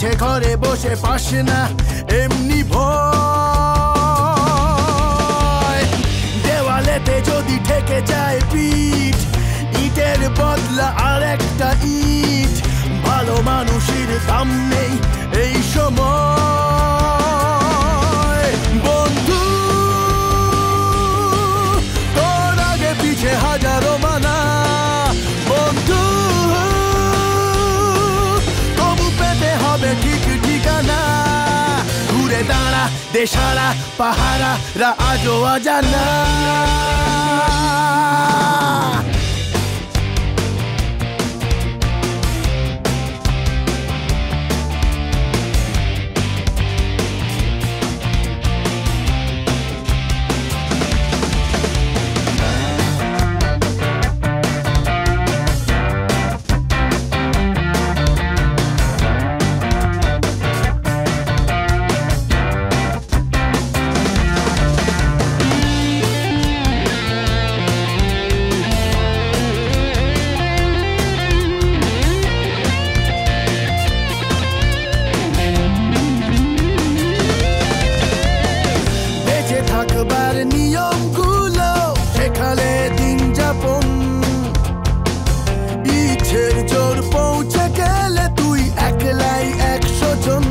মিছে ঘরে বসে পাস না এমনি ভয় দেওয়ালেতে যদি ঠেকে যায় পিঠ ইটের বদলা আর একটা ইট ভালো মানুষের দাম নেই এই সময় বন্ধু তোর আগে পিছে হাজারো মানা বন্ধু তবু পেতে হবে ঠিক ঠিকানা ঘুরে দাঁড়া দেশারা পাহারারা আজও অজানা থাকবার নিয়মগুলো সেখানে দিন যাপন ইচ্ছের জোর পৌঁছে গেলে তুই একলাই 100 জন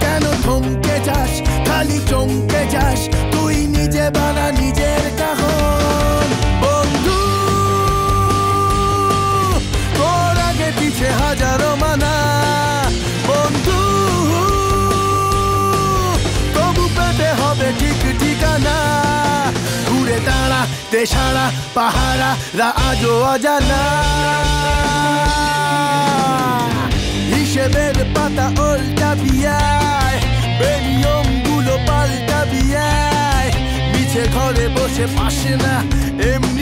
কেন থমকে যাস খালি চমকে যাস তুই নিজে বানা নিজের কাহন বন্ধু তোর আগে পিছে হাজারো মানা বন্ধু তবু পেতে হবে ঠিক ঠিকানা ঘুরে দাঁড়া দেশারা পাহারারা আজও অজানা হিসেবের পাতা উল্টা বিয়ায় বেনিয়মগুলো পাল্টা বিয়ায় মিছে ঘরে বসে পাস না এমনি